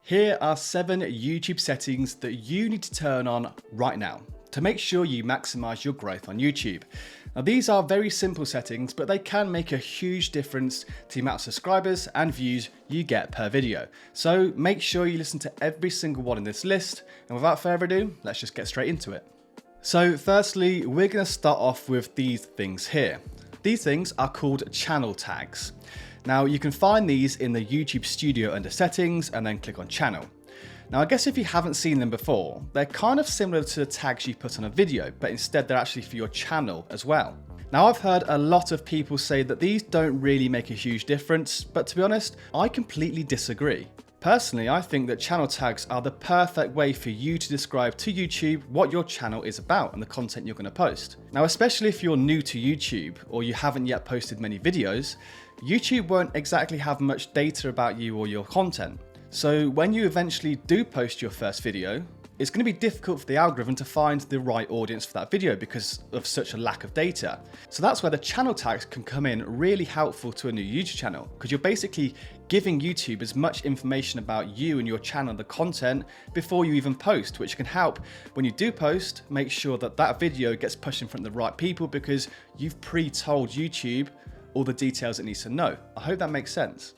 Here are 7 YouTube settings that you need to turn on right now to make sure you maximize your growth on YouTube. Now these are very simple settings, but they can make a huge difference to the amount of subscribers and views you get per video. So make sure you listen to every single one in this list. And without further ado, let's just get straight into it. So firstly, we're going to start off with these things here. These things are called channel tags. Now you can find these in the YouTube Studio under settings and then click on channel. Now I guess if you haven't seen them before, they're kind of similar to the tags you put on a video, but instead they're actually for your channel as well. Now I've heard a lot of people say that these don't really make a huge difference, but to be honest, I completely disagree. Personally, I think that channel tags are the perfect way for you to describe to YouTube what your channel is about and the content you're going to post. Now, especially if you're new to YouTube or you haven't yet posted many videos, YouTube won't exactly have much data about you or your content. So when you eventually do post your first video, it's going to be difficult for the algorithm to find the right audience for that video because of such a lack of data. So that's where the channel tags can come in really helpful to a new YouTube channel, because you're basically giving YouTube as much information about you and your channel, the content, before you even post, which can help when you do post, make sure that that video gets pushed in front of the right people because you've pre-told YouTube all the details it needs to know. I hope that makes sense.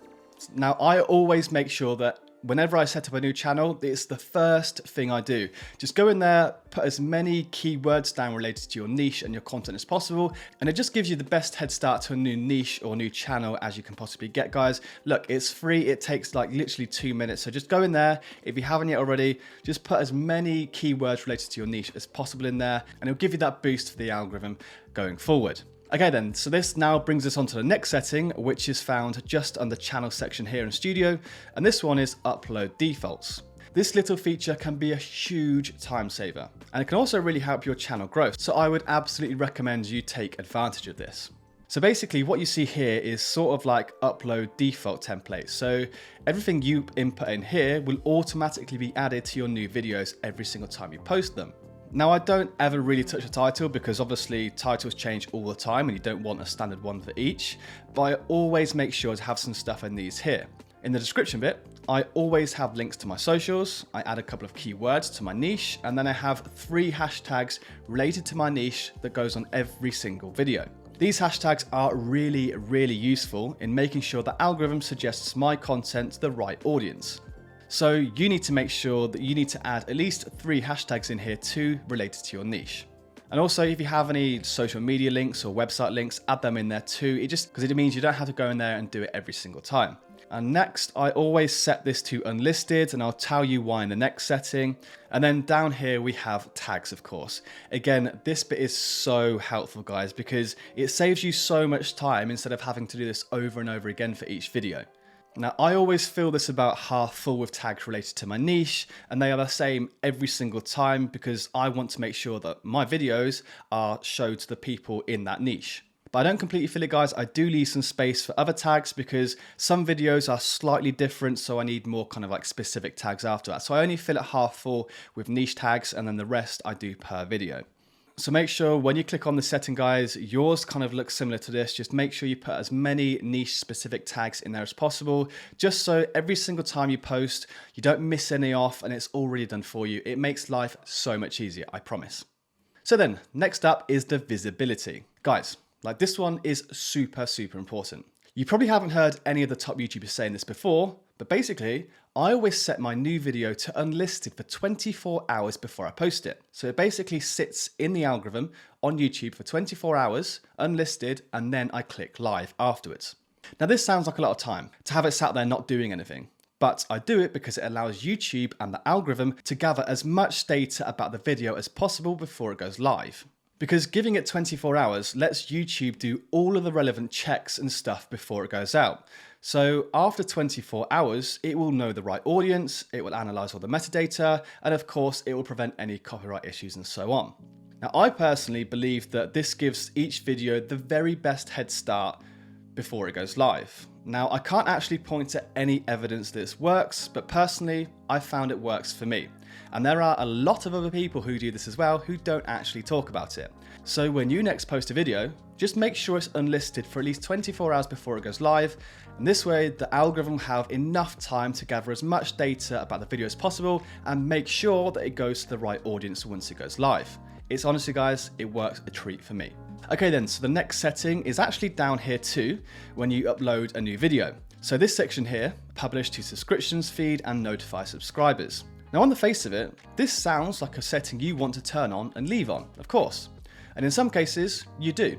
Now, I always make sure that whenever I set up a new channel, it's the first thing I do. Just go in there, put as many keywords down related to your niche and your content as possible, and it just gives you the best head start to a new niche or new channel as you can possibly get, guys. Look, it's free. It takes like literally 2 minutes. So just go in there. If you haven't yet already, just put as many keywords related to your niche as possible in there, and it'll give you that boost for the algorithm going forward. Okay then, so this now brings us on to the next setting, which is found just under channel section here in Studio, and this one is upload defaults. This little feature can be a huge time saver, and it can also really help your channel growth. So I would absolutely recommend you take advantage of this. So basically what you see here is sort of like upload default templates. So everything you input in here will automatically be added to your new videos every single time you post them. Now, I don't ever really touch a title because obviously titles change all the time and you don't want a standard one for each, but I always make sure to have some stuff in these here. In the description bit, I always have links to my socials, I add a couple of keywords to my niche, and then I have 3 hashtags related to my niche that goes on every single video. These hashtags are really, really useful in making sure the algorithm suggests my content to the right audience. So you need to make sure that you need to add at least 3 hashtags in here too related to your niche. And also if you have any social media links or website links, add them in there too. Because it means you don't have to go in there and do it every single time. And next, I always set this to unlisted, and I'll tell you why in the next setting. And then down here we have tags, of course. Again, this bit is so helpful, guys, because it saves you so much time instead of having to do this over and over again for each video. Now, I always fill this about half full with tags related to my niche, and they are the same every single time because I want to make sure that my videos are shown to the people in that niche. But I don't completely fill it, guys. I do leave some space for other tags because some videos are slightly different, so I need more kind of like specific tags after that. So I only fill it half full with niche tags, and then the rest I do per video. So make sure when you click on the setting, guys, yours kind of looks similar to this. Just make sure you put as many niche specific tags in there as possible, just so every single time you post, you don't miss any off and it's already done for you. It makes life so much easier, I promise. So then next up is the visibility. Guys, like this one is super, super important. You probably haven't heard any of the top YouTubers saying this before, but basically, I always set my new video to unlisted for 24 hours before I post it. So it basically sits in the algorithm on YouTube for 24 hours, unlisted, and then I click live afterwards. Now this sounds like a lot of time to have it sat there not doing anything, but I do it because it allows YouTube and the algorithm to gather as much data about the video as possible before it goes live. Because giving it 24 hours lets YouTube do all of the relevant checks and stuff before it goes out. So after 24 hours, it will know the right audience, it will analyze all the metadata, and of course, it will prevent any copyright issues and so on. Now, I personally believe that this gives each video the very best head start before it goes live. Now, I can't actually point to any evidence this works, but personally, I found it works for me. And there are a lot of other people who do this as well who don't actually talk about it. So when you next post a video, just make sure it's unlisted for at least 24 hours before it goes live. And this way, the algorithm will have enough time to gather as much data about the video as possible and make sure that it goes to the right audience once it goes live. It's honestly, guys, it works a treat for me. Okay then, so the next setting is actually down here too when you upload a new video. So this section here, publish to subscriptions feed and notify subscribers. Now on the face of it, this sounds like a setting you want to turn on and leave on, of course. And in some cases, you do.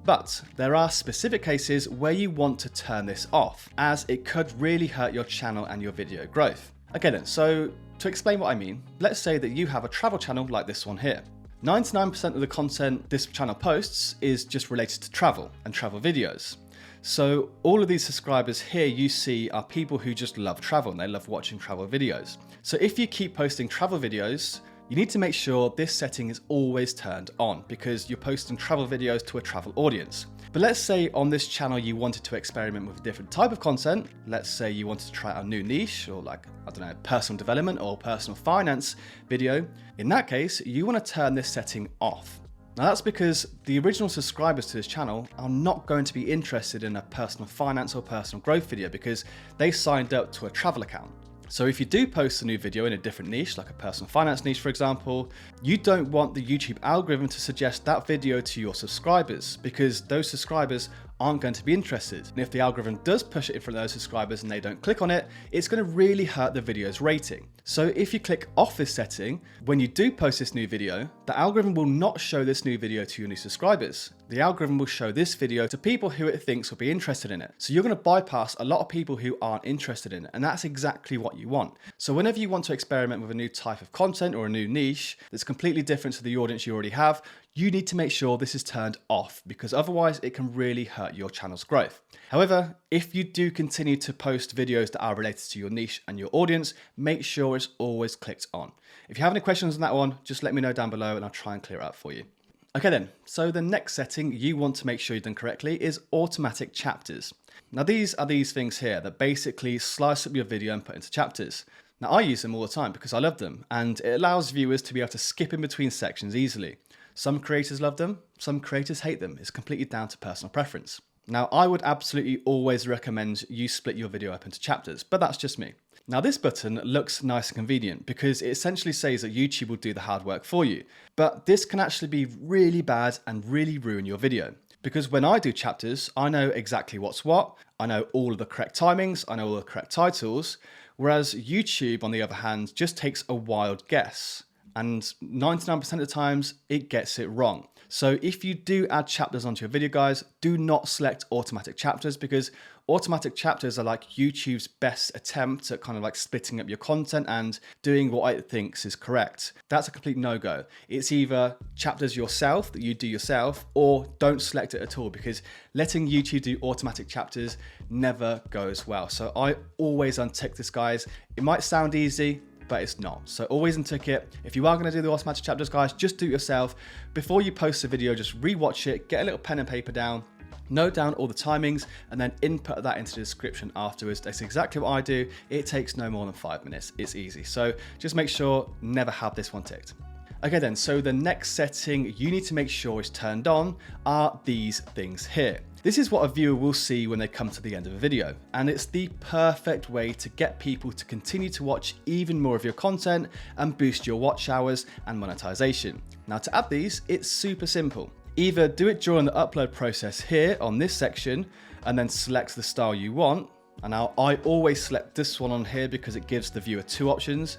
But there are specific cases where you want to turn this off, as it could really hurt your channel and your video growth. Okay then, so to explain what I mean, let's say that you have a travel channel like this one here. 99% of the content this channel posts is just related to travel and travel videos. So all of these subscribers here you see are people who just love travel and they love watching travel videos. So if you keep posting travel videos, you need to make sure this setting is always turned on because you're posting travel videos to a travel audience. But let's say on this channel you wanted to experiment with a different type of content. Let's say you wanted to try out a new niche or like, I don't know, personal development or personal finance video. In that case, you want to turn this setting off. Now that's because the original subscribers to this channel are not going to be interested in a personal finance or personal growth video because they signed up to a travel account. So if you do post a new video in a different niche, like a personal finance niche, for example, you don't want the YouTube algorithm to suggest that video to your subscribers because those subscribers aren't going to be interested. And if the algorithm does push it in front of those subscribers and they don't click on it, it's going to really hurt the video's rating. So if you click off this setting, when you do post this new video, the algorithm will not show this new video to your new subscribers. The algorithm will show this video to people who it thinks will be interested in it. So you're going to bypass a lot of people who aren't interested in it. And that's exactly what you want. So whenever you want to experiment with a new type of content or a new niche that's completely different to the audience you already have, you need to make sure this is turned off because otherwise it can really hurt your channel's growth. However, if you do continue to post videos that are related to your niche and your audience, make sure it's always clicked on. If you have any questions on that one, just let me know down below and I'll try and clear it up for you. Okay then, so the next setting you want to make sure you've done correctly is automatic chapters. Now these are these things here that basically slice up your video and put into chapters. Now I use them all the time because I love them and it allows viewers to be able to skip in between sections easily. Some creators love them, some creators hate them. It's completely down to personal preference. Now, I would absolutely always recommend you split your video up into chapters, but that's just me. Now, this button looks nice and convenient because it essentially says that YouTube will do the hard work for you. But this can actually be really bad and really ruin your video. Because when I do chapters, I know exactly what's what, I know all of the correct timings, I know all the correct titles, whereas YouTube, on the other hand, just takes a wild guess. And 99% of the times, it gets it wrong. So if you do add chapters onto your video, guys, do not select automatic chapters because automatic chapters are like YouTube's best attempt at kind of like splitting up your content and doing what it thinks is correct. That's a complete no-go. It's either chapters yourself that you do yourself or don't select it at all because letting YouTube do automatic chapters never goes well. So I always untick this, guys. It might sound easy, but it's not. So always untick it. If you are going to do the automatic chapters, guys, just do it yourself. Before you post a video, just rewatch it, get a little pen and paper down, note down all the timings, and then input that into the description afterwards. That's exactly what I do. It takes no more than 5 minutes. It's easy. So just make sure never have this one ticked. Okay then, so the next setting you need to make sure is turned on are these things here. This is what a viewer will see when they come to the end of a video, and it's the perfect way to get people to continue to watch even more of your content and boost your watch hours and monetization. Now to add these, it's super simple. Either do it during the upload process here on this section and then select the style you want. And now I always select this one on here because it gives the viewer 2 options.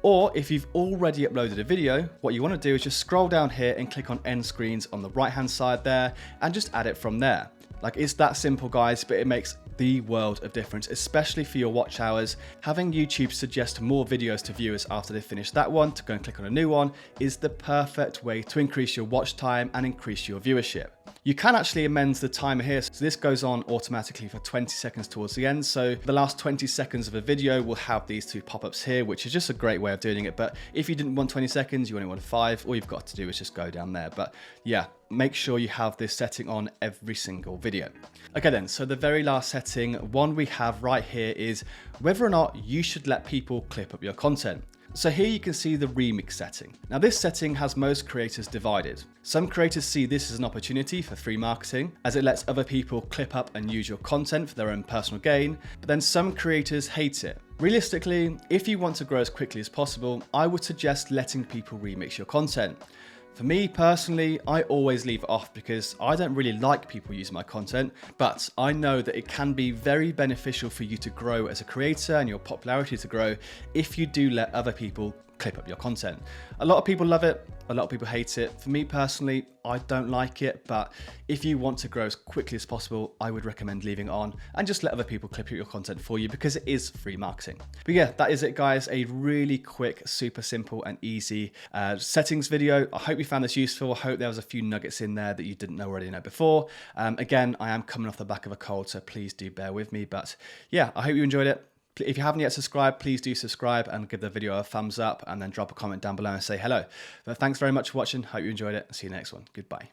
Or if you've already uploaded a video, what you want to do is just scroll down here and click on end screens on the right hand side there and just add it from there. Like, it's that simple, guys, but it makes the world of difference, especially for your watch hours. Having YouTube suggest more videos to viewers after they finish that one to go and click on a new one is the perfect way to increase your watch time and increase your viewership. You can actually amend the timer here. So this goes on automatically for 20 seconds towards the end. So the last 20 seconds of a video will have these two pop-ups here, which is just a great way of doing it. But if you didn't want 20 seconds, you only want 5, all you've got to do is just go down there. But yeah, make sure you have this setting on every single video. Okay then, so the very last setting, one we have right here, is whether or not you should let people clip up your content. So here you can see the remix setting. Now this setting has most creators divided. Some creators see this as an opportunity for free marketing, as it lets other people clip up and use your content for their own personal gain, but then some creators hate it. Realistically, if you want to grow as quickly as possible, I would suggest letting people remix your content. For me personally, I always leave it off because I don't really like people using my content, but I know that it can be very beneficial for you to grow as a creator and your popularity to grow if you do let other people clip up your content. A lot of people love it, a lot of people hate it. For me personally, I don't like it, but if you want to grow as quickly as possible, I would recommend leaving it on and just let other people clip up your content for you because it is free marketing. But yeah, that is it guys, a really quick, super simple and easy settings video. I hope you found this useful. I hope there was a few nuggets in there that you didn't already know before. Again, I am coming off the back of a cold, so please do bear with me. But yeah, I hope you enjoyed it. If you haven't yet subscribed, please do subscribe and give the video a thumbs up and then drop a comment down below and say hello. But thanks very much for watching. Hope you enjoyed it. See you next one. Goodbye.